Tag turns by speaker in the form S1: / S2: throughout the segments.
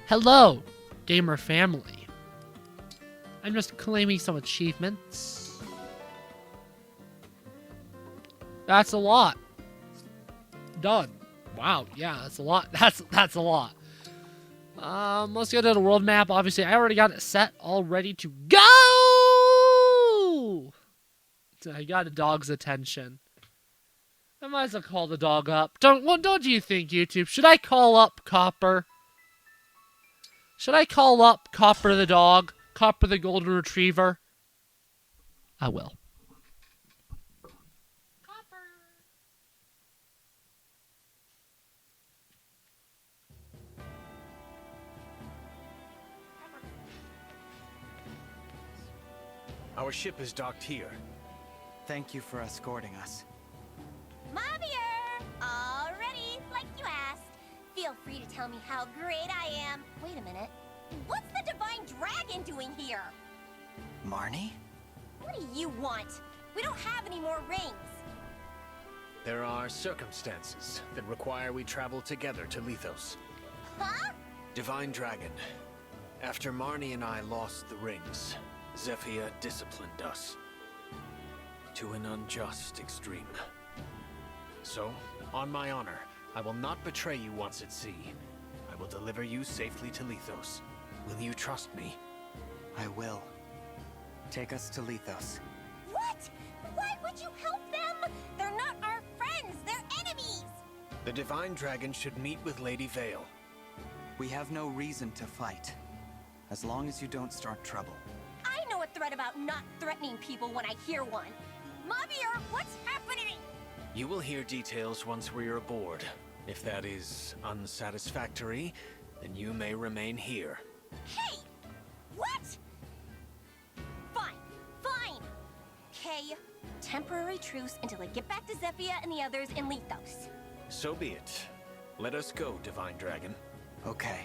S1: Hello, gamer family. I'm just claiming some achievements. That's a lot. Done. Wow, yeah, that's a lot. That's a lot. Let's go to the world map. Obviously, I already got it set, all ready to go! I got a dog's attention. I might as well call the dog up. Don't you think, YouTube? Should I call up Copper? Should I call up Copper the dog? Copper the golden retriever? I will. Copper.
S2: Our ship is docked here.
S3: Thank you for escorting us.
S4: Mavier! All ready, like you asked. Feel free to tell me how great I am. Wait a minute. What's the Divine Dragon doing here?
S3: Marnie?
S4: What do you want? We don't have any more rings.
S2: There are circumstances that require we travel together to Lethos.
S4: Huh?
S2: Divine Dragon. After Marnie and I lost the rings, Zephyr disciplined us to an unjust extreme. So, on my honor, I will not betray you once at sea. I will deliver you safely to Lethos. Will you trust me?
S3: I will. Take us to Lethos.
S4: What? Why would you help them? They're not our friends, they're enemies!
S2: The Divine Dragon should meet with Lady Vale.
S3: We have no reason to fight, as long as you don't start trouble.
S4: I know a threat about not threatening people when I hear one. Mavier, what's happening?
S2: You will hear details once we are aboard. If that is unsatisfactory, then you may remain here.
S4: Hey! What? Fine. Fine. Okay. Temporary truce until I get back to Zephyr and the others in Lethos.
S2: So be it. Let us go, Divine Dragon.
S3: Okay.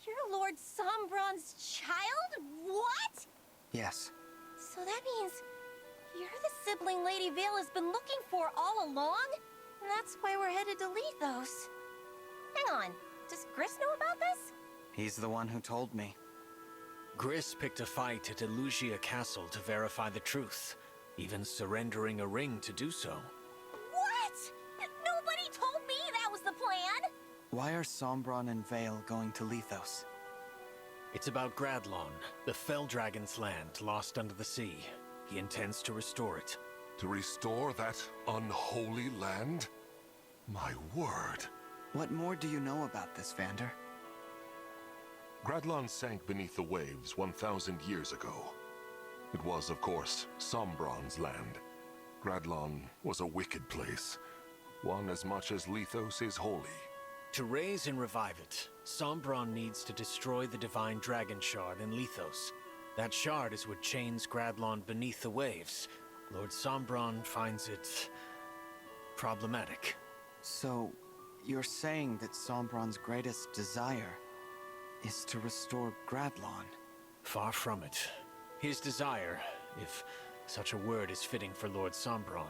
S4: You're Lord Sombron's child? What?
S3: Yes.
S4: So that means you're the sibling Lady Vale has been looking for all along? And that's why we're headed to Lethos. Hang on, does Gris know about this?
S3: He's the one who told me.
S2: Gris picked a fight at Elusia Castle to verify the truth, even surrendering a ring to do so.
S4: What? Nobody told me that was the plan!
S3: Why are Sombron and Vale going to Lethos?
S2: It's about Gradlon, the Fell Dragon's land lost under the sea. He intends to restore it.
S5: To restore that unholy land? My word.
S3: What more do you know about this, Vander?
S5: Gradlon sank beneath the waves 1,000 years ago. It was, of course, Sombron's land. Gradlon was a wicked place, one as much as Lethos is holy.
S2: To raise and revive it, Sombron needs to destroy the Divine Dragon Shard in Lethos. That shard is what chains Gradlon beneath the waves. Lord Sombron finds it problematic.
S3: So, you're saying that Sombron's greatest desire is to restore Gradlon?
S2: Far from it. His desire, if such a word is fitting for Lord Sombron,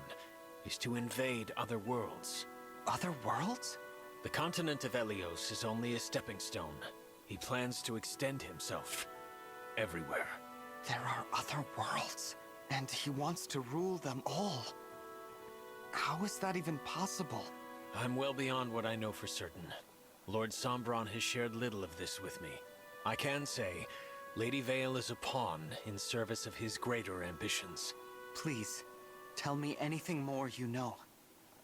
S2: is to invade other worlds.
S3: Other worlds?
S2: The continent of Elios is only a stepping stone. He plans to extend himself everywhere.
S3: There are other worlds, and he wants to rule them all. How is that even possible?
S2: I'm well beyond what I know for certain. Lord Sombron has shared little of this with me. I can say, Lady Vale is a pawn in service of his greater ambitions.
S3: Please, tell me anything more you know.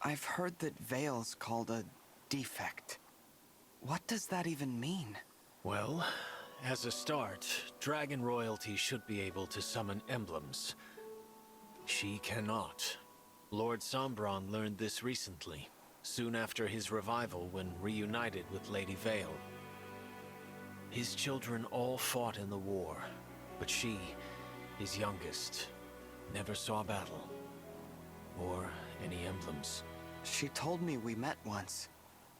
S3: I've heard that Vale's called a defect. What does that even mean?
S2: Well, as a start, Dragon Royalty should be able to summon emblems. She cannot. Lord Sombron learned this recently, soon after his revival when reunited with Lady Vale. His children all fought in the war, but she, his youngest, never saw battle, or any emblems.
S3: She told me we met once,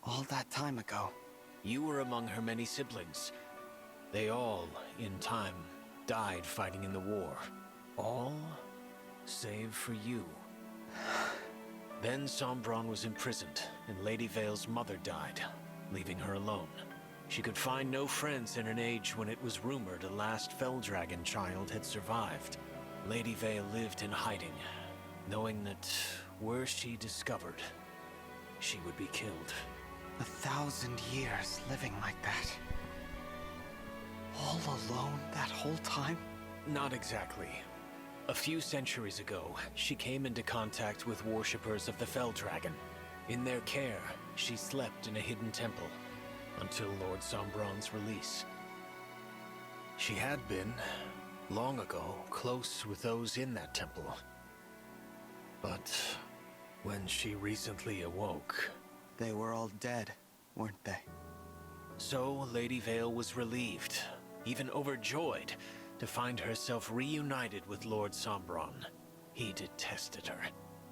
S3: all that time ago.
S2: You were among her many siblings. They all, in time, died fighting in the war. All save for you. Then Sombron was imprisoned, and Lady Vale's mother died, leaving her alone. She could find no friends in an age when it was rumored a last Felldragon child had survived. Lady Vale lived in hiding, knowing that were she discovered, she would be killed.
S3: 1,000 years living like that. All alone that whole time?
S2: Not exactly. A few centuries ago, she came into contact with worshippers of the Felldragon. In their care, she slept in a hidden temple until Lord Sombron's release. She had been, long ago, close with those in that temple. But when she recently awoke...
S3: They were all dead, weren't they?
S2: So Lady Vale was relieved, even overjoyed, to find herself reunited with Lord Sombron. He detested her,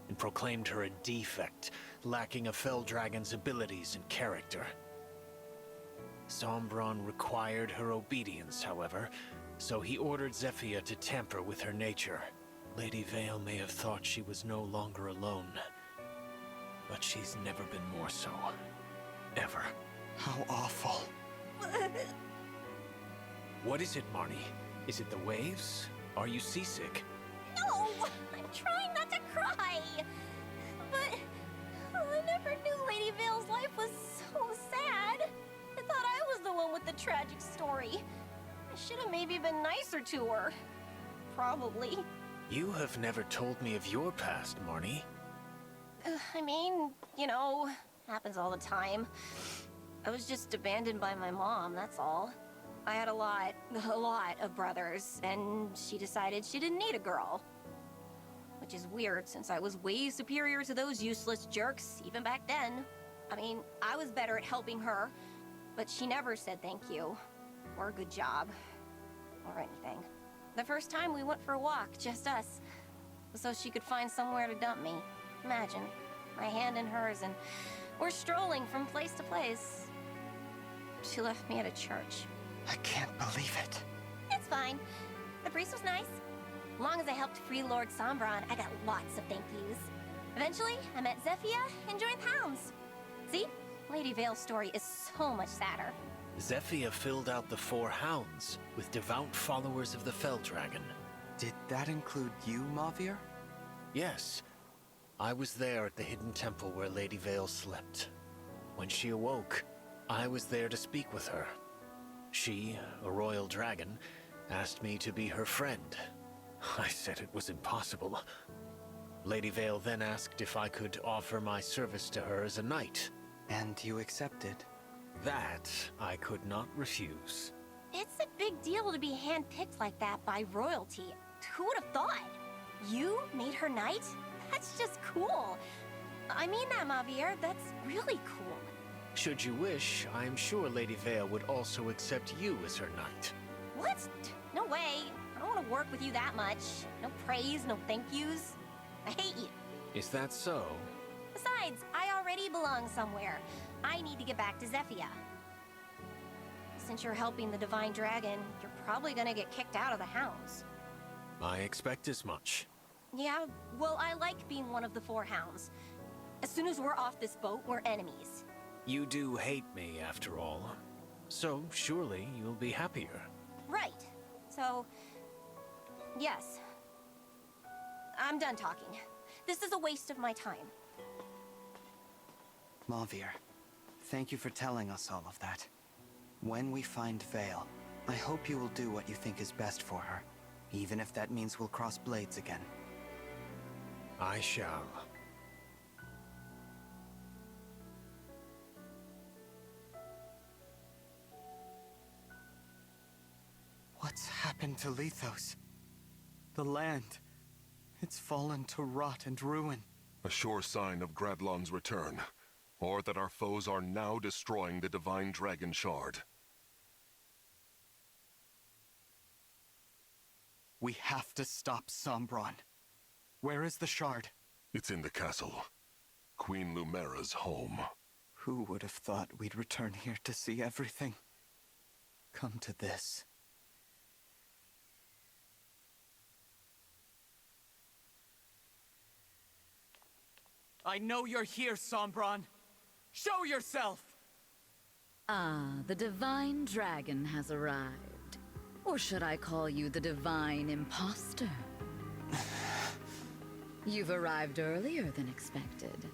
S2: and proclaimed her a defect, lacking a Felldragon's abilities and character. Sombron required her obedience, however, so he ordered Zephyr to tamper with her nature. Lady Vale may have thought she was no longer alone, but she's never been more so. Ever.
S3: How awful.
S2: What is it, Marnie? Is it the waves? Are you seasick?
S4: No! I'm trying not to cry! But I never knew Lady Vale's life was so sad. I thought I was the one with the tragic story. I should have maybe been nicer to her. Probably.
S2: You have never told me of your past, Marnie.
S4: I mean, you know, happens all the time. I was just abandoned by my mom, that's all. I had a lot of brothers, and she decided she didn't need a girl. Which is weird, since I was way superior to those useless jerks, even back then. I mean, I was better at helping her, but she never said thank you, or good job, or anything. The first time we went for a walk, just us, so she could find somewhere to dump me. Imagine, my hand in hers, and we're strolling from place to place. She left me at a church.
S3: I can't believe it.
S4: It's fine. The priest was nice. As long as I helped free Lord Sombron, I got lots of thank yous. Eventually, I met Zephyr and joined the Hounds. See? Lady Vale's story is so much sadder.
S2: Zephyr filled out the 4 hounds with devout followers of the Felldragon.
S3: Did that include you, Mavir?
S2: Yes. I was there at the hidden temple where Lady Vale slept. When she awoke, I was there to speak with her. She, a royal dragon, asked me to be her friend. I said it was impossible. Lady Vale then asked if I could offer my service to her as a knight.
S3: And you accepted?
S2: That I could not refuse.
S4: It's a big deal to be handpicked like that by royalty. Who would have thought? You made her knight? That's just cool. I mean that, Mavir. That's really cool.
S2: Should you wish, I am sure Lady Vale would also accept you as her knight.
S4: What? No way. I don't want to work with you that much. No praise, no thank yous. I hate you.
S2: Is that so?
S4: Besides, I already belong somewhere. I need to get back to Zephyr. Since you're helping the Divine Dragon, you're probably gonna get kicked out of the Hounds.
S2: I expect as much.
S4: Yeah, well, I like being one of the 4 Hounds. As soon as we're off this boat, we're enemies.
S2: You do hate me, after all. So, surely you'll be happier.
S4: Right. So, yes. I'm done talking. This is a waste of my time.
S3: Mavir, thank you for telling us all of that. When we find Vale, I hope you will do what you think is best for her, even if that means we'll cross blades again.
S2: I shall.
S3: What's happened to Lethos? The land. It's fallen to rot and ruin.
S5: A sure sign of Gradlon's return, or that our foes are now destroying the Divine Dragon Shard.
S3: We have to stop Sombron. Where is the shard?
S5: It's in the castle. Queen Lumera's home.
S3: Who would have thought we'd return here to see everything come to this? I know you're here, Sombron. Show yourself!
S6: Ah, the Divine Dragon has arrived. Or should I call you the Divine Imposter? You've arrived earlier than expected.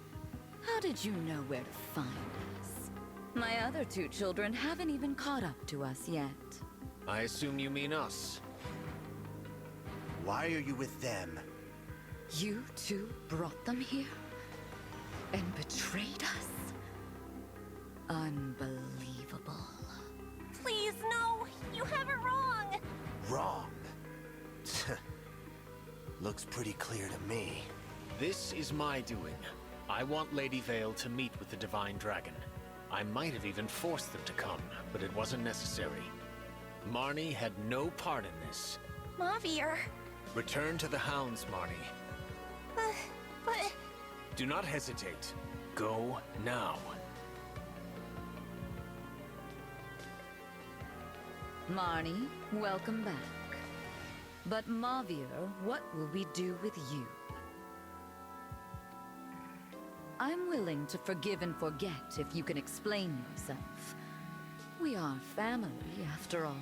S6: How did you know where to find us? My other two children haven't even caught up to us yet.
S2: I assume you mean us.
S7: Why are you with them?
S6: You two brought them here? And betrayed us? Unbelievable.
S4: Please, no! You have it wrong!
S7: Wrong. Looks pretty clear to me.
S2: This is my doing. I want Lady Vale to meet with the Divine Dragon. I might have even forced them to come, but it wasn't necessary. Marnie had no part in this.
S4: Mavier.
S2: Return to the hounds, Marnie.
S4: But...
S2: Do not hesitate. Go now.
S6: Marnie, welcome back. But Mavier, what will we do with you? I'm willing to forgive and forget if you can explain yourself. We are family, after all.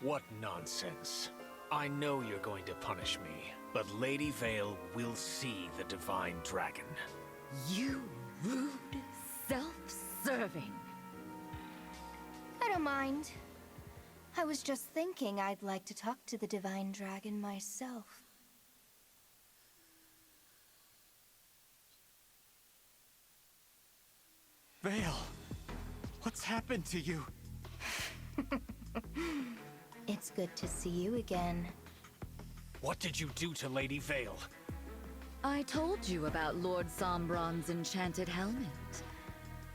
S2: What nonsense. I know you're going to punish me, but Lady Vale will see the Divine Dragon.
S6: You rude, self-serving.
S8: I don't mind. I was just thinking I'd like to talk to the Divine Dragon myself.
S3: Vale, what's happened to you?
S8: It's good to see you again.
S2: What did you do to Lady Vale?
S6: I told you about Lord Sombron's enchanted helmet.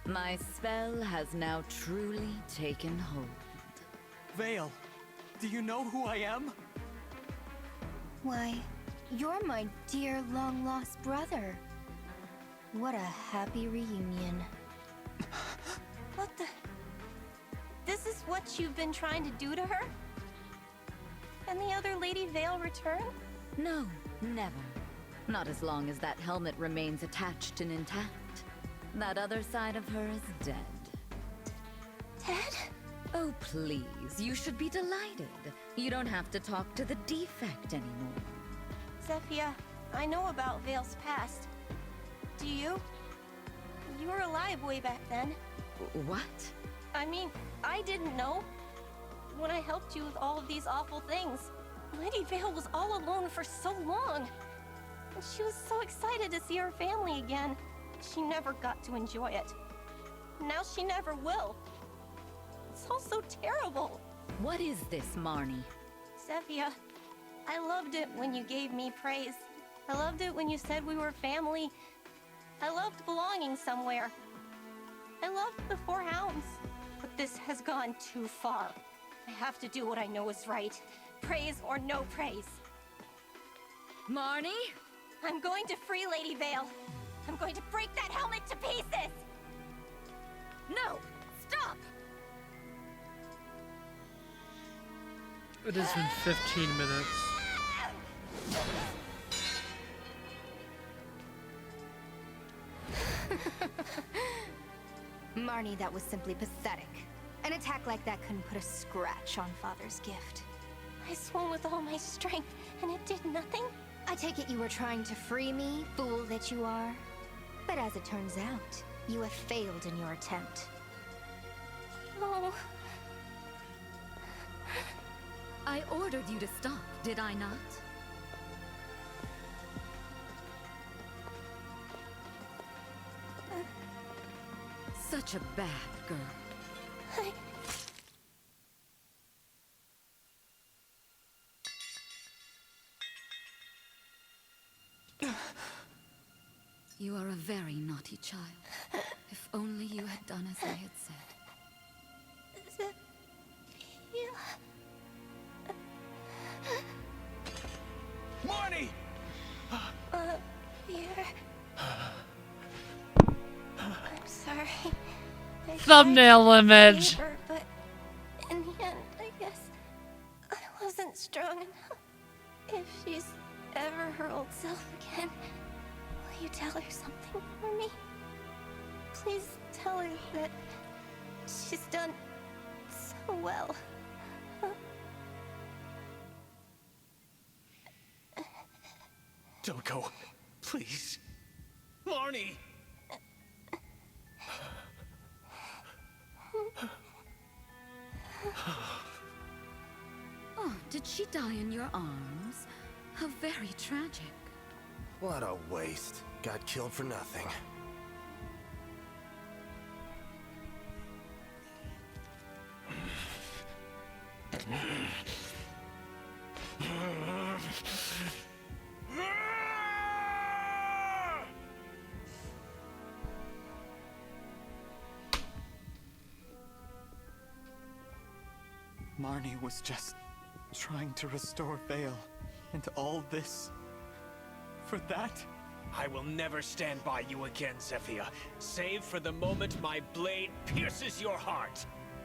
S6: My spell has now truly taken hold.
S3: Vale, do you know who I am?
S8: Why, you're my dear long-lost brother. What a happy reunion.
S4: What the... This is what you've been trying to do to her? And the other Lady Vale return?
S6: No, never. Not as long as that helmet remains attached and intact. That other side of her is dead.
S4: Dead?
S6: Oh, please, you should be delighted. You don't have to talk to the defect anymore.
S4: Zephyr, I know about Vale's past. Do you? You were alive way back then.
S6: What?
S4: I mean, I didn't know. When I helped you with all of these awful things, Lady Vale was all alone for so long. And she was so excited to see her family again. She never got to enjoy it. Now she never will. It's all so terrible.
S6: What is this, Marnie?
S4: Zephyr, I loved it when you gave me praise. I loved it when you said we were family. I loved belonging somewhere. I loved the Four Hounds. But this has gone too far. I have to do what I know is right. Praise or no praise.
S6: Marnie?
S4: I'm going to free Lady Vale. I'm going to break that helmet to pieces!
S6: No! Stop!
S1: It has been 15 minutes.
S8: Marnie, that was simply pathetic. An attack like that couldn't put a scratch on Father's gift.
S4: I swung with all my strength, and it did nothing?
S8: I take it you were trying to free me, fool that you are. But as it turns out, you have failed in your attempt.
S4: Oh,
S6: I ordered you to stop, did I not? Such a bad girl. You are a very naughty child. If only you had done as I had said.
S3: Marnie!
S4: Here. I'm sorry. I
S1: Thumbnail
S4: tried to
S1: image.
S4: save her, but in the end, I guess I wasn't strong enough. If she's ever her old self again,
S8: Will you tell her something for me? Please tell her that she's done so well.
S2: Don't go. Please. Marnie!
S6: Oh, did she die in your arms? How very tragic.
S7: What a waste. Got killed for nothing.
S3: Marnie was just trying to restore Vale, and all this for that?
S2: I will never stand by you again, Zephyr, save for the moment my blade pierces your heart.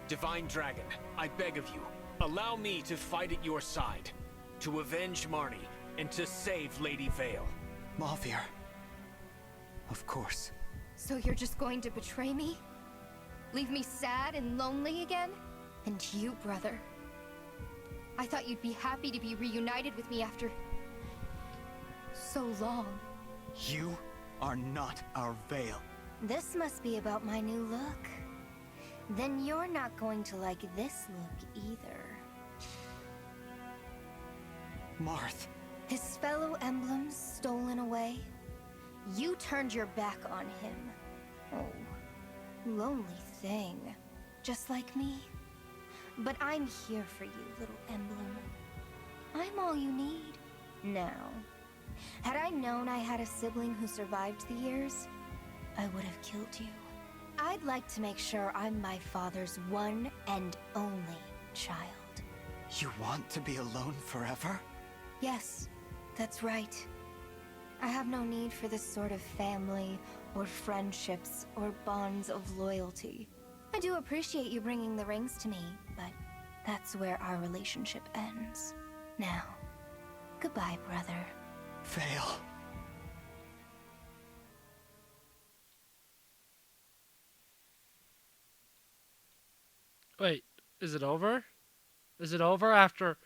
S2: Divine Dragon, I beg of you, allow me to fight at your side, to avenge Marnie, and to save Lady Vale.
S3: Mavir. Of course.
S8: So you're just going to betray me? Leave me sad and lonely again? And you, brother. I thought you'd be happy to be reunited with me after so long.
S3: You are not our Vale.
S8: This must be about my new look. Then you're not going to like this look either.
S3: Marth.
S8: His fellow emblems stolen away. You turned your back on him. Oh, lonely thing. Just like me. But I'm here for you, little emblem. I'm all you need. Now, had I known I had a sibling who survived the years, I would have killed you. I'd like to make sure I'm my father's one and only child.
S3: You want to be alone forever?
S8: Yes, that's right. I have no need for this sort of family, or friendships, or bonds of loyalty. I do appreciate you bringing the rings to me, but that's where our relationship ends. Now, goodbye, brother.
S3: Vale.
S1: Wait, is it over? Is it over after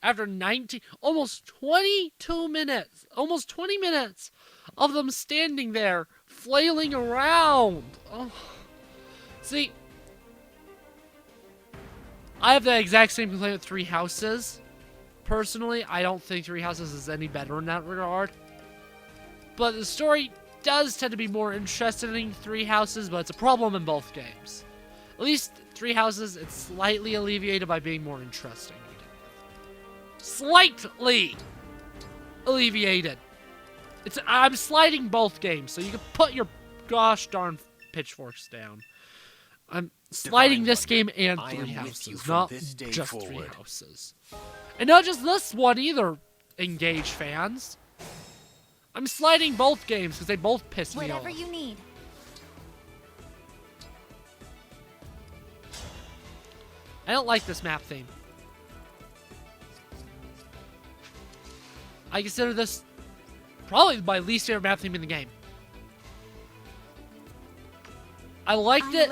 S1: 19, almost 22 minutes, almost 20 minutes of them standing there, flailing around? Oh. See, I have the exact same complaint with Three Houses. Personally, I don't think Three Houses is any better in that regard. But the story does tend to be more interesting in Three Houses, but it's a problem in both games. At least Three Houses, it's slightly alleviated by being more interesting. Slightly alleviated. I'm sliding both games, so you can put your gosh darn pitchforks down. I'm sliding this game and Three Houses, not just Three Houses. And not just this one either, Engage fans. I'm sliding both games because they both piss me off.
S8: Whatever you need.
S1: I don't like this map theme. I consider this probably my least favorite map theme in the game. I liked it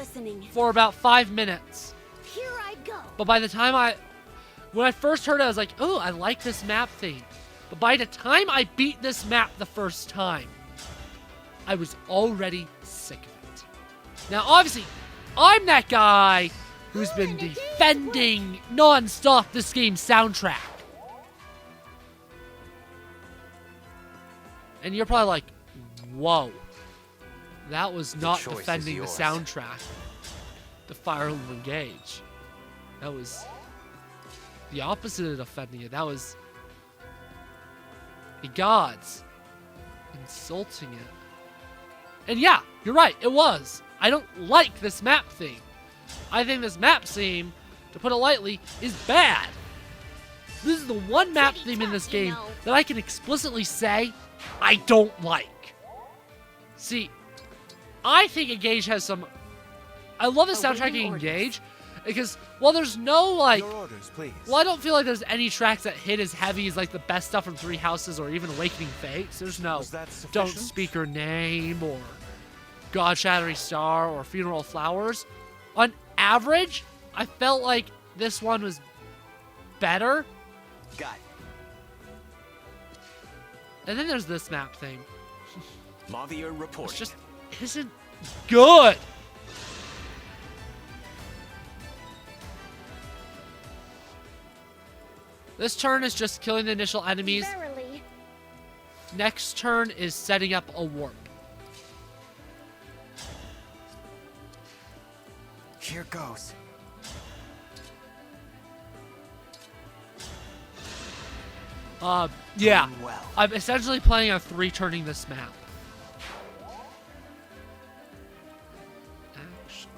S1: for about 5 minutes.
S8: Here I go.
S1: But by the time when I first heard it, I was like, oh, I like this map theme. But by the time I beat this map the first time, I was already sick of it. Now, obviously, I'm that guy who's been defending non-stop this game's soundtrack. And you're probably like, whoa. That was not defending the soundtrack. The Fire Emblem Engage. That was the opposite of defending it. That was the gods insulting it. And yeah, you're right, it was. I don't like this map theme. I think this map theme, to put it lightly, is bad. This is the one map theme in this game that I can explicitly say I don't like. See, I think Engage has some... I love the soundtrack in Engage, Because, well, there's no, like...
S7: Your orders, please.
S1: Well, I don't feel like there's any tracks that hit as heavy as, like, the best stuff from Three Houses or even Awakening Fates. There's no
S7: Was that
S1: Don't
S7: sufficient?
S1: Speak Her Name or God Shattering Star or Funeral Flowers. On average, I felt like this one was better.
S3: Got it.
S1: And then there's this map thing.
S3: Mavier report.
S1: It just isn't good. This turn is just killing the initial enemies.
S8: Verily.
S1: Next turn is setting up a warp.
S3: Here goes.
S1: Yeah.
S3: Doing well.
S1: I'm essentially planning on 3-turning this map. Actually,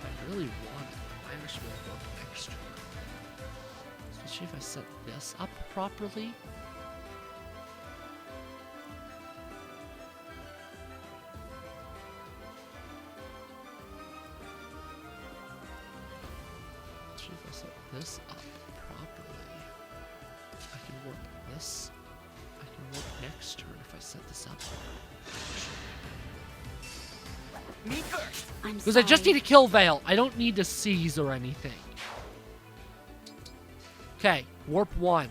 S1: I really want it. I actually want extra. Especially if I set this up properly. Especially if I set this up properly. I can warp this. I can warp next turn if I set this up.
S3: Me first.
S6: I'm
S1: Because I just need to kill Vale. I don't need to seize or anything. Okay, warp 1.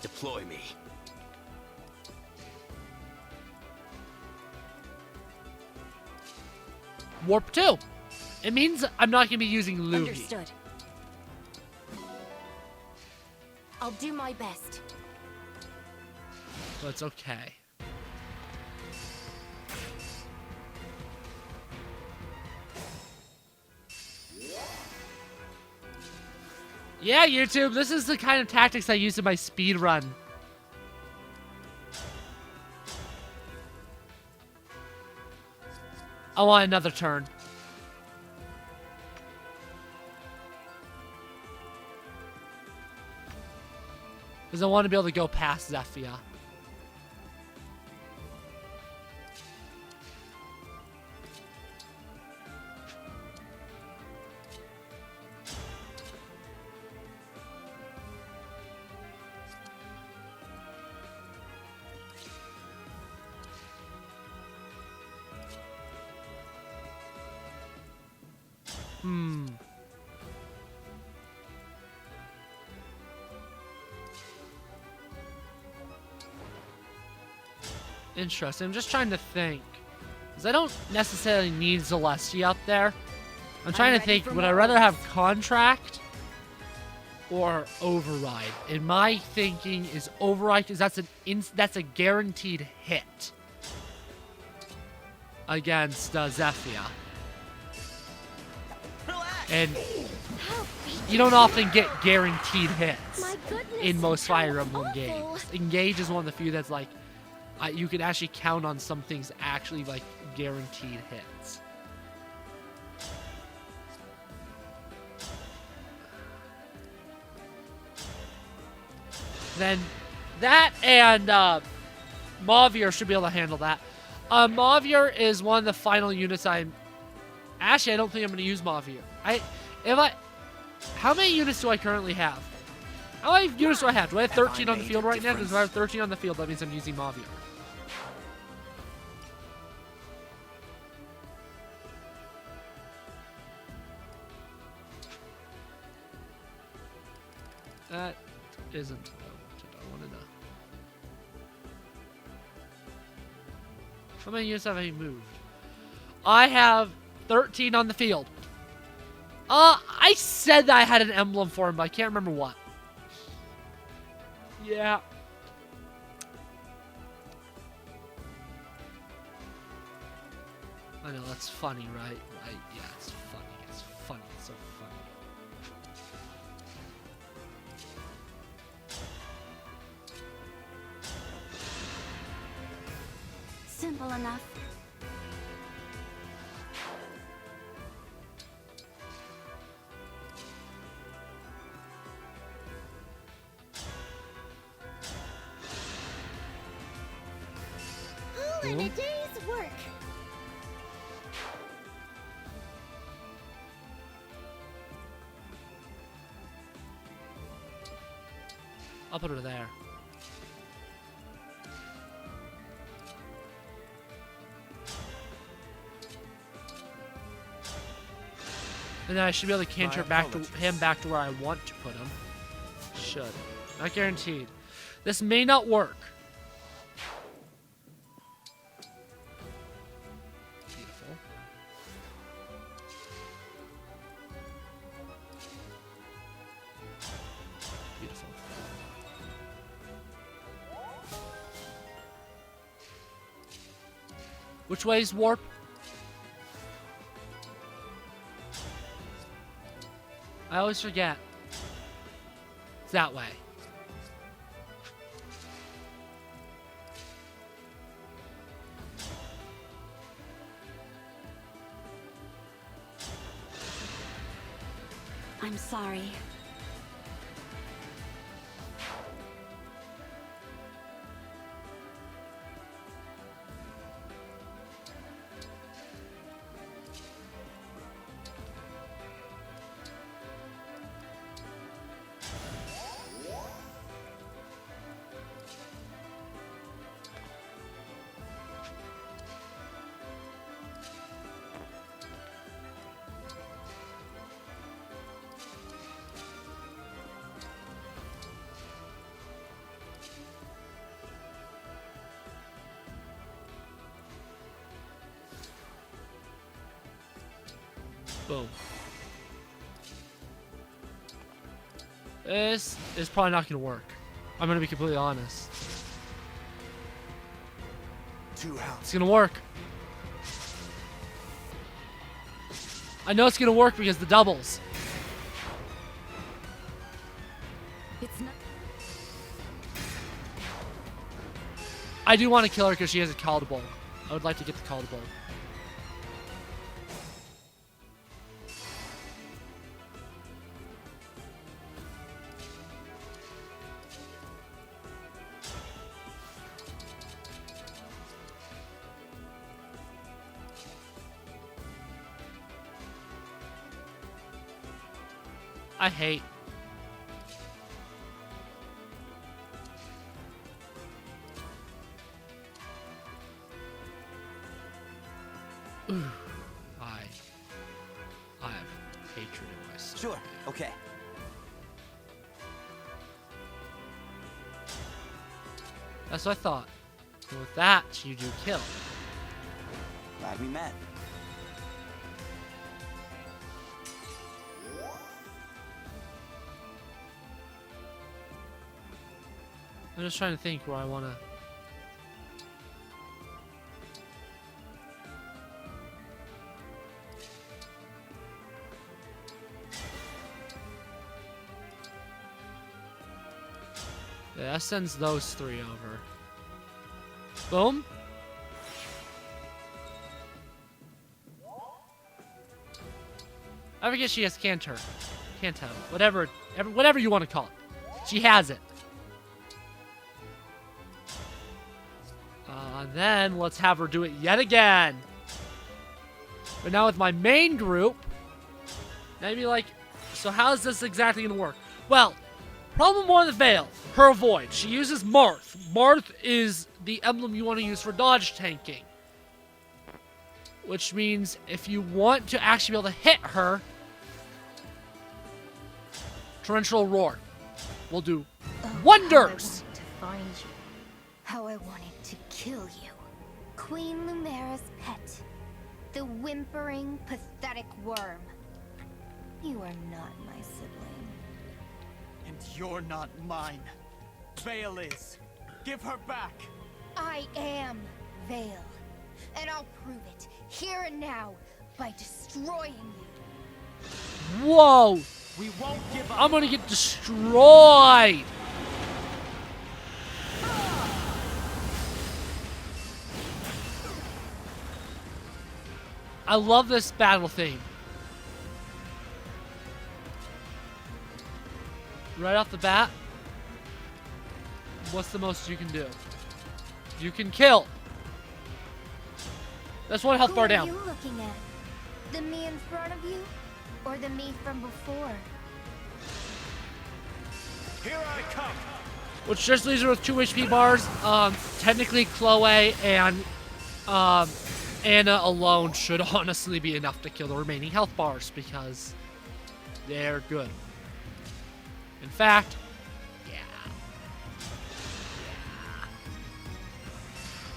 S3: Deploy me.
S1: Warp 2. It means I'm not going to be using Lugi.
S8: Understood. I'll do my best.
S1: So it's okay. Yeah, YouTube, this is the kind of tactics I use in my speed run. I want another turn. Because I want to be able to go past Zephyr. Interesting. I'm just trying to think. Because I don't necessarily need Celestia up there. I'm trying to
S8: ready
S1: think,
S8: for
S1: would I
S8: more
S1: rather have Contract or Override? And my thinking is Override because that's a guaranteed hit against Zephyr. And you don't often get guaranteed hits
S8: My goodness.
S1: in most
S8: how
S1: Fire Emblem
S8: awful.
S1: games. Engage is one of the few that's like, you can actually count on some things actually like guaranteed hits. Then that and Mavier should be able to handle that. Mavier is one of the final units Actually, I don't think I'm going to use Mavier. How many units do I currently have? How many units do I have? Do I have 13 on the field right now? Because if I have 13 on the field, that means I'm using Mavier. That isn't what I wanted. How many units have I moved? I have 13 on the field. I said that I had an emblem for him, but I can't remember what. Yeah. I know, that's funny, right? Yeah, it's funny. It's funny. It's so funny.
S8: Simple enough. in a day's work.
S1: I'll put her there. And then I should be able to canter him back to where I want to put him. Should. Not guaranteed. This may not work. Beautiful. Beautiful. Which way is warp? I always forget. It's that way.
S6: I'm sorry.
S1: Boom. This is probably not going to work. I'm going to be completely honest. It's going to work. I know it's going to work because the doubles.
S6: It's not.
S1: I do want to kill her because she has a callable. I would like to get the callable. I hate. Ooh, I have hatred in my stomach.
S3: Sure, okay.
S1: That's what I thought. And with that, you do kill.
S3: Glad we met.
S1: I'm just trying to think where I want to. Yeah, that sends those three over. Boom. I forget she has Canter. Canto. Whatever you want to call it. She has it. Then let's have her do it yet again. But now with my main group, maybe like, so how is this exactly going to work? Well, problem one with Veil, her avoid. She uses Marth. Marth is the emblem you want to use for dodge tanking. Which means if you want to actually be able to hit her, Torrential Roar will do wonders.
S8: How I wanted to find you. How I wanted to kill you. Queen Lumera's pet. The whimpering, pathetic worm. You are not my sibling.
S9: And you're not mine. Veil is. Give her back.
S8: I am Veil. And I'll prove it, here and now, by destroying you.
S1: Whoa!
S9: We won't give up.
S1: I'm gonna get destroyed! I love this battle theme. Right off the bat, what's the most you can do? You can kill. That's one health
S8: Who
S1: bar
S8: are
S1: down.
S8: you looking at? The me in front of you? Or the me from before?
S9: Here I come.
S1: Which just leaves her with 2 HP bars. Technically Chloe and Anna alone should honestly be enough to kill the remaining health bars because they're good. In fact, yeah.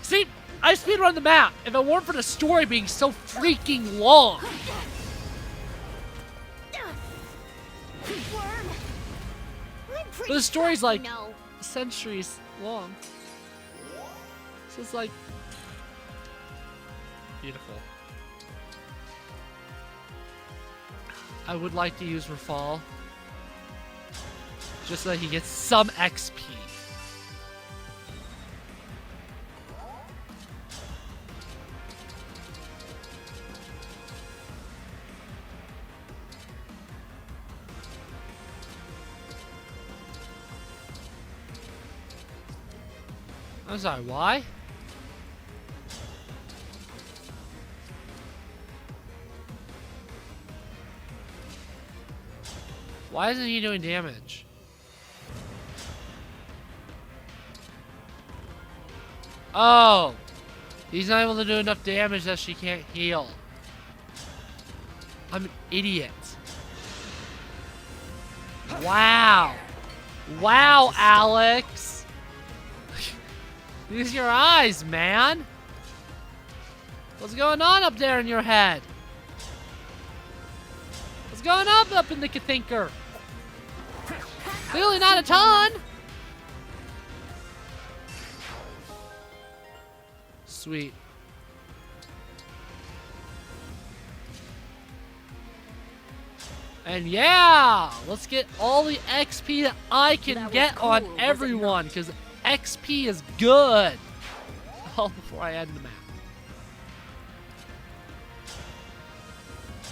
S1: See, I speedrun the map. If it weren't for the story being so freaking long.
S8: Worm!
S1: But the story's like centuries long. So it's like beautiful. I would like to use Rafal just so that he gets some XP. I'm sorry, why? Why isn't he doing damage? Oh! He's not able to do enough damage that she can't heal. I'm an idiot. Wow. Wow, Alex! Use your eyes, man! What's going on up there in your head? What's going on up in the thinker? Clearly not a ton! Sweet. And yeah! Let's get all the XP that I can get on everyone, because XP is good! All before I end the map.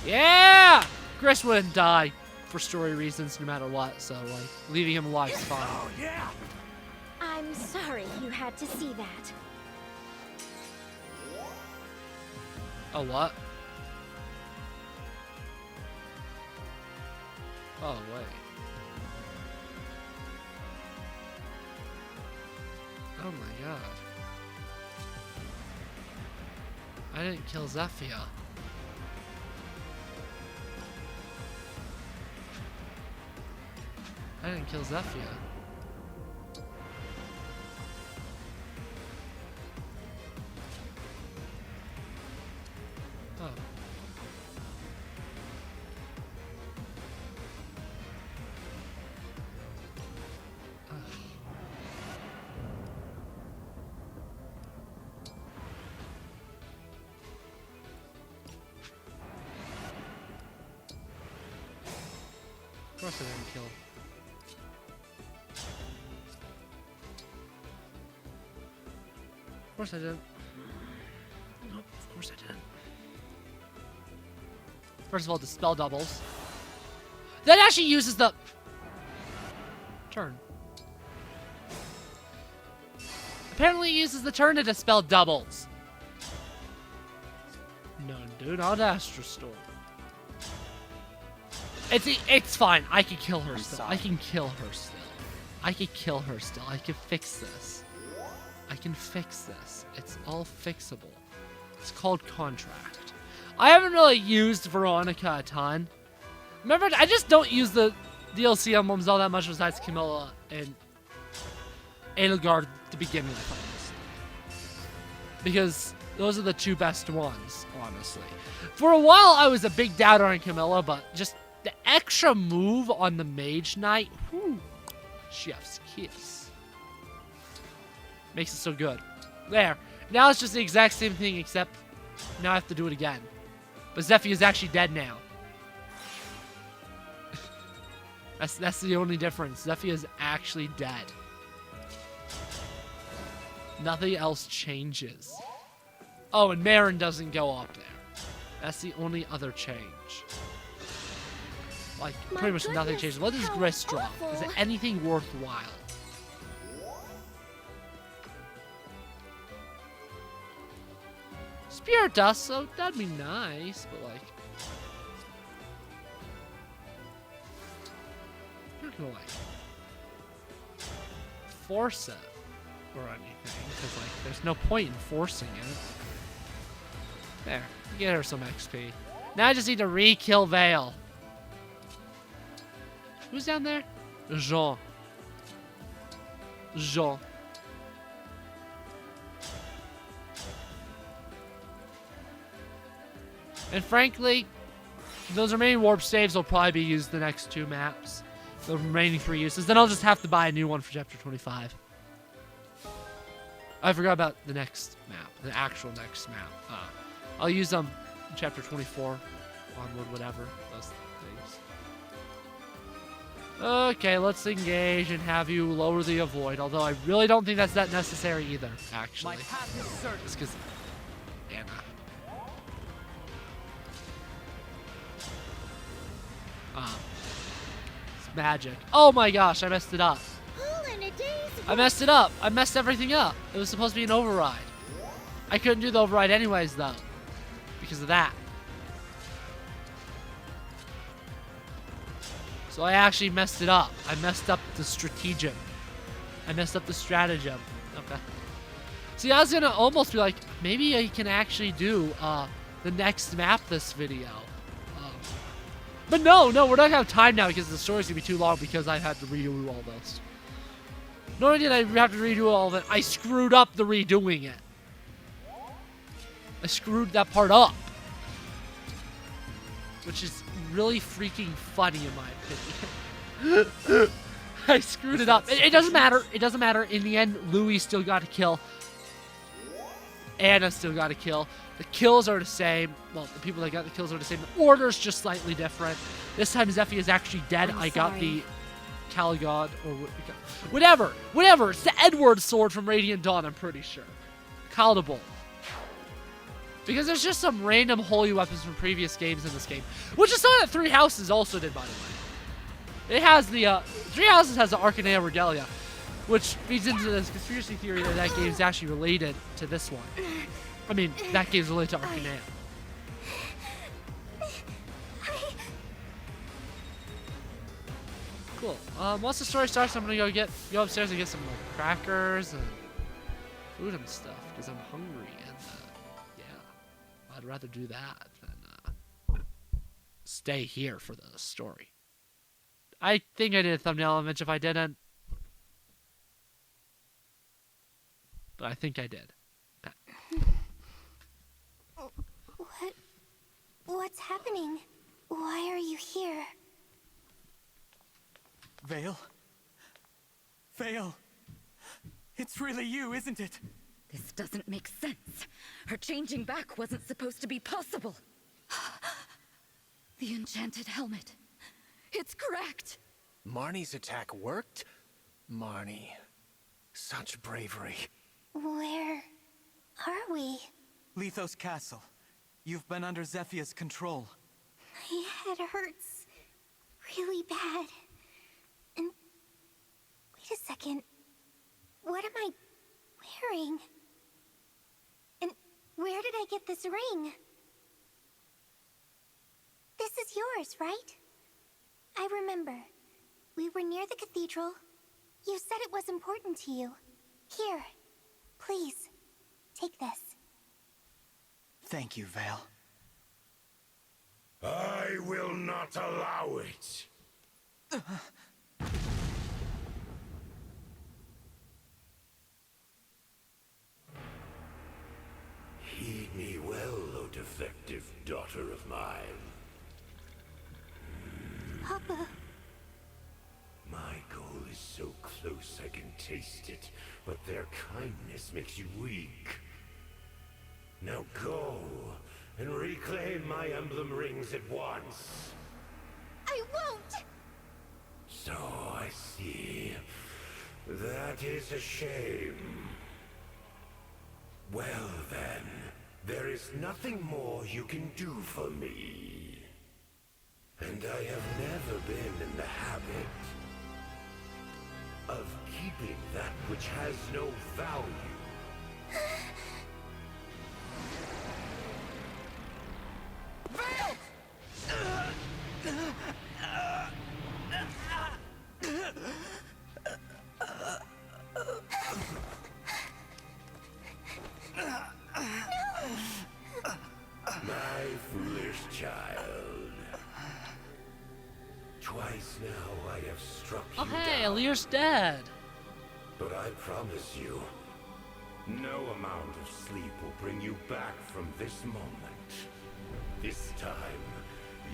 S1: Yeah! Chris wouldn't die for story reasons no matter what, so like leaving him alive is fine.
S9: Oh, yeah.
S8: I'm sorry you had to see that.
S1: Oh, what? Oh, wait. Oh my god. I didn't kill Zephyr. I didn't kill Zephyr. Oh. Of course I didn't kill. Of course I didn't. Nope, of course I didn't. First of all, the spell doubles. That actually uses the turn. Apparently it uses the turn to dispel doubles. No, dude, not Astro Storm. It's fine. I can kill her still. I can kill her still. I can kill her still. I can fix this. I can fix this. It's all fixable. It's called contract. I haven't really used Veronica a ton. Remember, I just don't use the DLC emblems all that much besides Camilla and Edelgard to begin with, honestly. Because those are the two best ones, honestly. For a while, I was a big doubter on Camilla, but just the extra move on the Mage Knight, whew, chef's kiss. Makes it so good. There. Now it's just the exact same thing, except now I have to do it again. But Zephyr is actually dead now. That's the only difference. Zephyr is actually dead. Nothing else changes. Oh, and Marin doesn't go up there. That's the only other change. Like, pretty much nothing changes. What does Gris drop? Is it anything worthwhile? spirit dust, so that'd be nice, but like, I'm not gonna like force it or anything, because like, there's no point in forcing it. There, get her some XP. Now I just need to re-kill Vale. Who's down there? Jean. Jean. And frankly, those remaining warp saves will probably be used the next 2 maps. The remaining 3 uses. Then I'll just have to buy a new one for Chapter 25. I forgot about the next map. The actual next map. I'll use them in Chapter 24. Onward, whatever. Those things. Okay, let's engage and have you lower the avoid. Although I really don't think that's that necessary either, actually.
S9: My path is certain.
S1: Just because Anna. It's magic. Oh my gosh, I messed it up. I messed it up. I messed everything up. It was supposed to be an override. I couldn't do the override anyways, though. Because of that. So I actually messed it up. I messed up the stratagem. I messed up the stratagem. Okay. See, I was gonna almost be like, maybe I can actually do the next map this video. But no, we're not gonna have time now because the story's gonna be too long because I had to redo all this. Not only did I have to redo all of it, I screwed up the redoing it. I screwed that part up. Which is really freaking funny in my opinion. I screwed it up. It doesn't matter. It doesn't matter. In the end, Louis still got a kill. Anna still got a kill. The kills are the same. Well, the people that got the kills are the same. The order's just slightly different. This time Zephy is actually dead. I got the Caligod or whatever. Whatever. It's the Edward sword from Radiant Dawn, I'm pretty sure. Caldable. Because there's just some random holy weapons from previous games in this game. Which is something that Three Houses also did, by the way. It has the, Three Houses has the Arcanea Regalia, which feeds into this conspiracy theory that that game is actually related to this one. I mean, that game's related to Arcanea. Cool. Once the story starts, I'm gonna go upstairs and get some like crackers and food and stuff because I'm hungry and yeah, I'd rather do that than stay here for the story. I think I did a thumbnail image if I didn't, but I think I did.
S8: What's happening? Why are you here?
S9: Vale? Vale? It's really you, isn't it?
S6: This doesn't make sense. Her changing back wasn't supposed to be possible. The enchanted helmet. It's correct.
S2: Marnie's attack worked? Marnie. Such bravery.
S8: Where are we?
S9: Lithos Castle. You've been under Zephia's control.
S8: My head hurts really bad. And wait a second. What am I wearing? And where did I get this ring? This is yours, right? I remember. We were near the cathedral. You said it was important to you. Here, please, take this.
S9: Thank you, Vale.
S5: I will not allow it. Heed me well, O defective daughter of mine.
S8: Papa.
S5: My goal is so close I can taste it, but their kindness makes you weak. Now go, and reclaim my emblem rings at once.
S8: I won't!
S5: So I see. That is a shame. Well then, there is nothing more you can do for me. And I have never been in the habit of keeping that which has no value.
S10: My foolish child. Twice now I have struck you
S1: Oh hey,
S10: down.
S1: Alir's dead.
S10: But I promise you, no amount of sleep will bring you back from this moment. This time,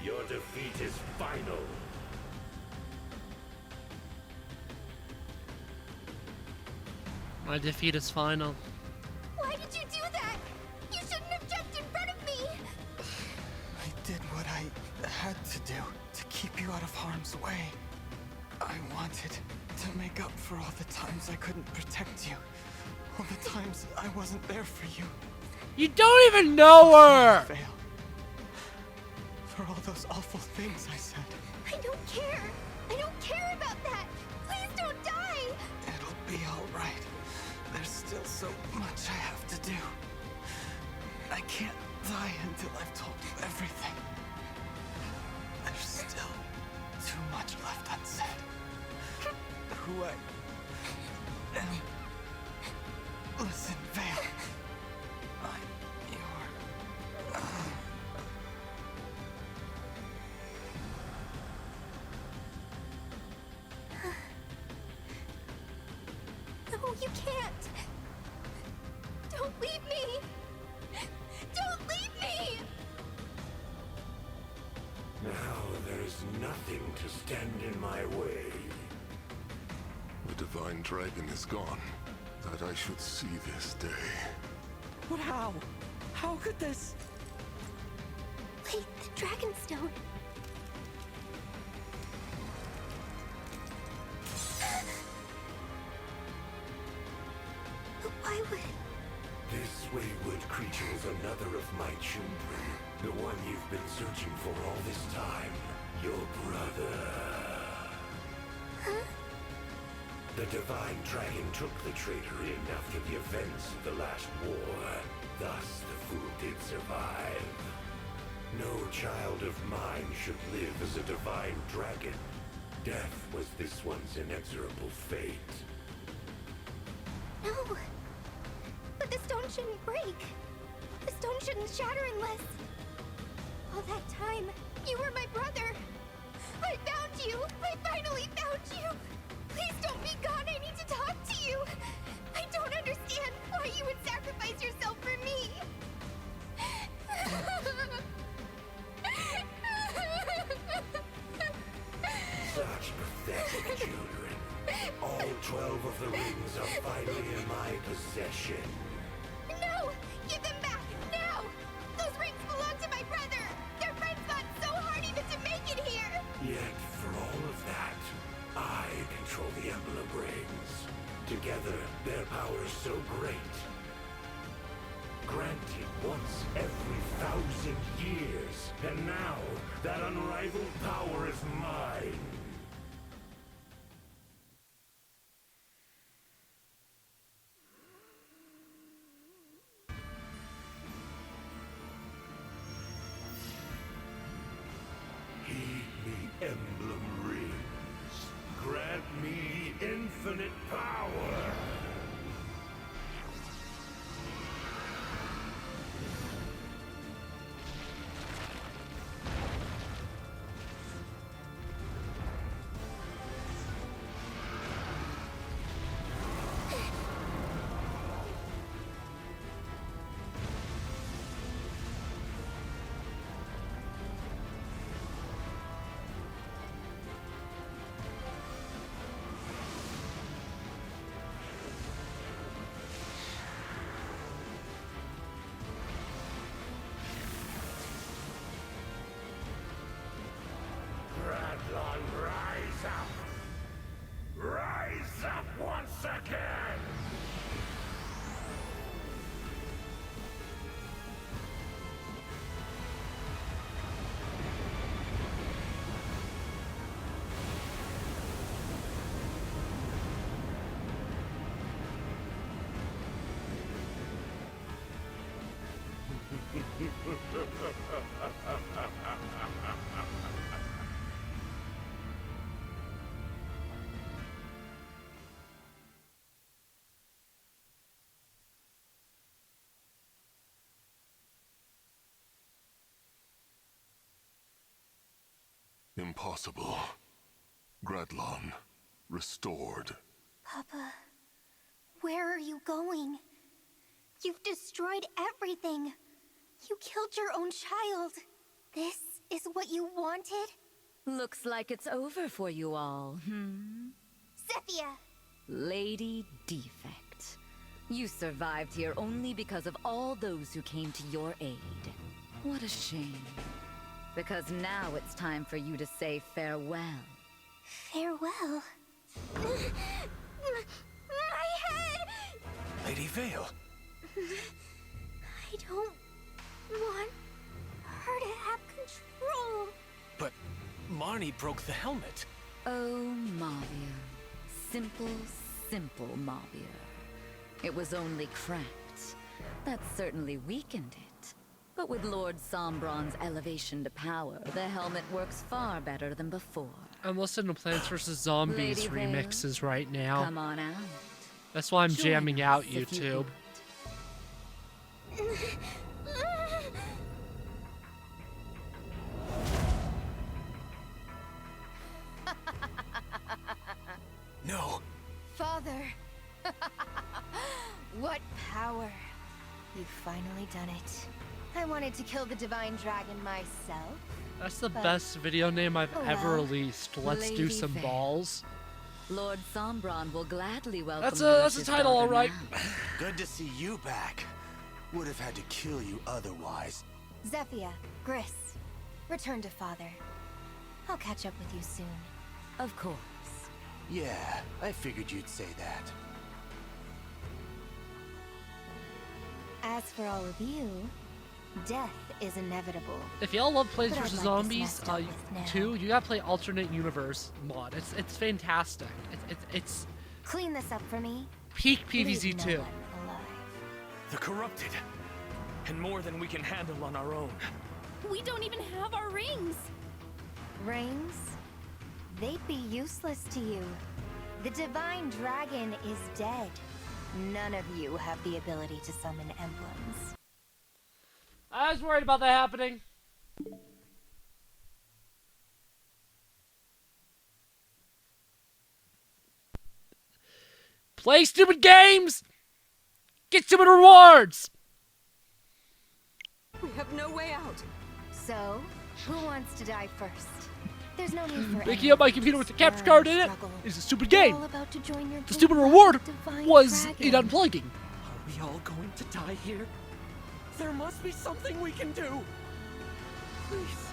S10: your defeat is final.
S1: My defeat is final.
S8: Why did you do that? You shouldn't have jumped in front of me!
S3: I did what I had to do to keep you out of harm's way. I wanted to make up for all the times I couldn't protect you. All the times I wasn't there for you.
S1: You don't even know her!
S3: Fail. For all those awful things I said.
S8: I don't care! I don't care about that! Please don't die!
S3: It'll be alright. There's still so much I have to do. I can't die until I've told you everything. There's still too much left unsaid. Who I am. Listen, Vale. I'm your...
S8: No, you can't! Don't leave me! Don't leave me!
S10: Now there is nothing to stand in my way.
S5: The divine dragon is gone. That I should see this day.
S3: But how? How could this...
S8: Wait, the Dragonstone. But why would...
S10: This wayward creature is another of my children. The one you've been searching for all this time. Your brother.
S8: Huh?
S10: The divine dragon took the traitor in after the events of the last war. Thus the fool did survive. No child of mine should live as a divine dragon. Death was this one's inexorable fate.
S8: No. But the stone shouldn't break. The stone shouldn't shatter unless... All that time, you were my brother. I found you. I finally found you. Please don't be gone. I need to talk to you. I don't understand why you would sacrifice yourself for me.
S10: Such pathetic children. All 12 of the rings are finally in my possession.
S8: No! Give them back! Now! Those rings belong to my brother! Their friends fought so hard even to make it here!
S10: Yet, for all of that, I control the emblem rings. Together, their power is so great. Granted once every 1,000 years, and now that unrivaled power is mine. Heed me, emblem rings. Grant me infinite power. Gradlon, rise up! Rise up once again!
S5: Impossible. Gradlon, restored.
S8: Papa, where are you going? You've destroyed everything. You killed your own child. This is what you wanted?
S6: Looks like it's over for you all,
S8: Zephia!
S6: Lady Defect. You survived here only because of all those who came to your aid. What a shame. Because now it's time for you to say farewell.
S8: Farewell? My head!
S7: Lady Vale.
S8: I don't want her to have control.
S2: But Marnie broke the helmet.
S6: Oh, Mavia. Simple, simple Mavia. It was only cracked. That certainly weakened it. But with Lord Sombron's elevation to power, the helmet works far better than before.
S1: I'm listening to Plants vs. Zombies
S6: Lady Vale,
S1: remixes right now.
S6: Come on out.
S1: That's why I'm
S6: Join
S1: jamming
S6: us
S1: out
S6: if you
S1: YouTube.
S7: No.
S8: Father! What power. You've finally done it. I wanted to kill the divine dragon myself.
S1: That's the
S8: But-
S1: best video name I've
S8: Oh
S1: ever
S8: well.
S1: released. Let's do
S6: Lady
S1: some
S6: Vale.
S1: balls.
S6: Lord Sombron will gladly welcome
S1: That's
S6: you
S1: a
S6: as his
S1: title,
S6: daughter
S1: alright.
S6: now.
S7: Good to see you back. Would have had to kill you otherwise.
S8: Zephia, Gris, return to Father. I'll catch up with you soon.
S6: Of course.
S7: Yeah, I figured you'd say that.
S8: As for all of you, death is inevitable.
S1: If y'all love Plants
S8: But I'd
S1: vs.
S8: like this
S1: Zombies
S8: messed up with now.
S1: 2, you gotta play Alternate Universe mod. It's fantastic. It's
S8: Clean this up for me.
S1: peak
S8: Leave
S1: PvZ
S8: no
S1: 2.
S8: one alive.
S9: The corrupted. And more than we can handle on our own.
S11: We don't even have our rings.
S8: Rings? They'd be useless to you. The divine dragon is dead. None of you have the ability to summon emblems.
S1: I was worried about that happening. Play stupid games! Get stupid rewards!
S11: We have no way out.
S8: So, who wants to die first? There's no need for
S1: Picking up my computer with the capture card in it is a stupid game. The stupid
S8: The
S1: reward was it unplugging.
S9: Are we all going to die here? There must be something we can do. Please.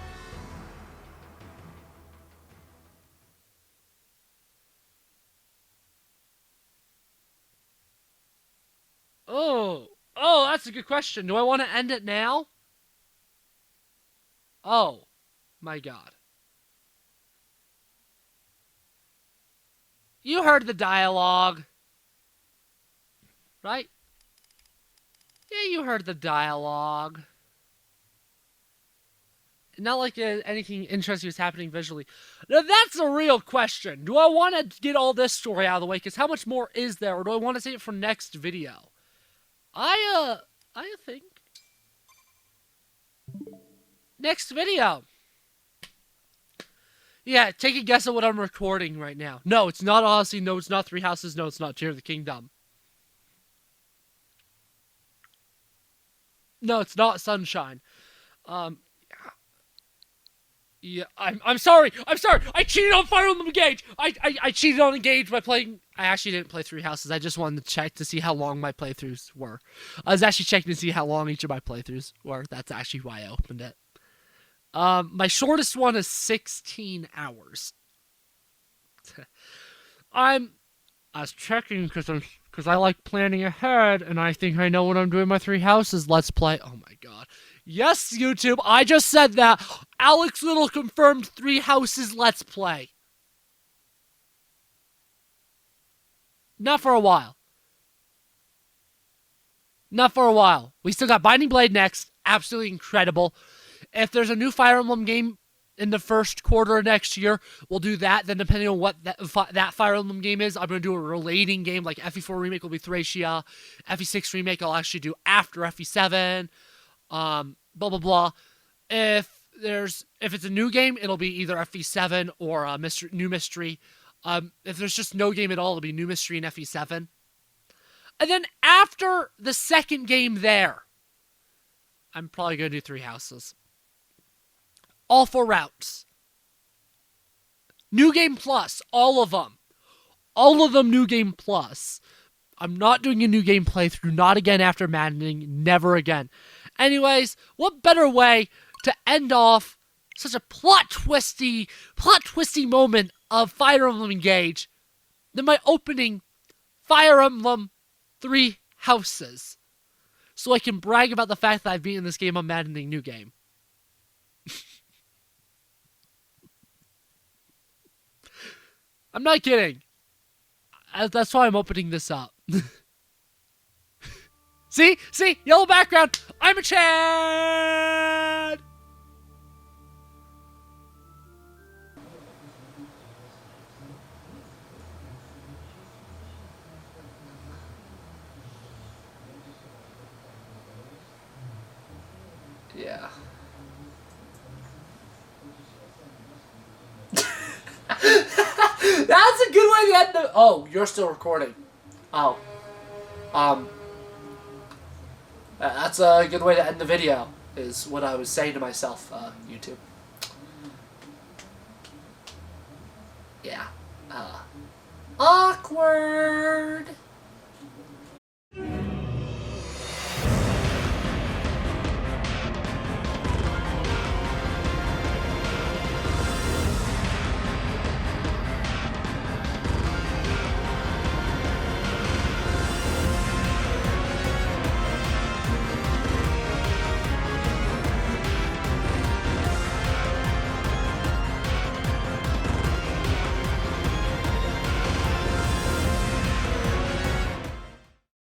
S1: Oh, that's a good question. Do I want to end it now? Oh, my God. You heard the dialogue, right? Yeah, you heard the dialogue. Not like anything interesting was happening visually. Now, that's a real question. Do I want to get all this story out of the way? Because how much more is there? Or do I want to save it for next video? I think next video. Yeah, take a guess at what I'm recording right now. No, it's not Odyssey. No, it's not Three Houses. No, it's not Tear of the Kingdom. No, it's not Sunshine. Yeah, I'm sorry. I cheated on Fire Emblem Engage. I cheated on Engage by playing. I actually didn't play Three Houses. I just wanted to check to see how long my playthroughs were. I was actually checking to see how long each of my playthroughs were. That's actually why I opened it. My shortest one is 16 hours. I was checking because I like planning ahead, and I think I know what I'm doing. My Three Houses Let's Play. Oh my God. Yes, YouTube, I just said that. Alex Little confirmed Three Houses Let's Play. Not for a while. Not for a while. We still got Binding Blade next. Absolutely incredible. If there's a new Fire Emblem game in the first quarter of next year, we'll do that. Then depending on what that Fire Emblem game is, I'm going to do a relating game. Like FE4 Remake will be Thracia. FE6 Remake I'll actually do after FE7. Blah, blah, blah. If if it's a new game, it'll be either FE7 or a new mystery. If there's just no game at all, it'll be new mystery and FE7. And then after the second game there, I'm probably going to do 3 houses. All 4 routes. New Game Plus, all of them. All of them New Game Plus. I'm not doing a New Game playthrough, not again after maddening, never again. Anyways, what better way to end off such a plot twisty moment of Fire Emblem Engage than by opening Fire Emblem 3 houses, so I can brag about the fact that I've beaten this game on maddening new game. I'm not kidding. That's why I'm opening this up. See? Yellow background. I'm a Chad! Yeah. That's a good way to end the... Oh, you're still recording. Oh. That's a good way to end the video, is what I was saying to myself, YouTube. Yeah. Awkward.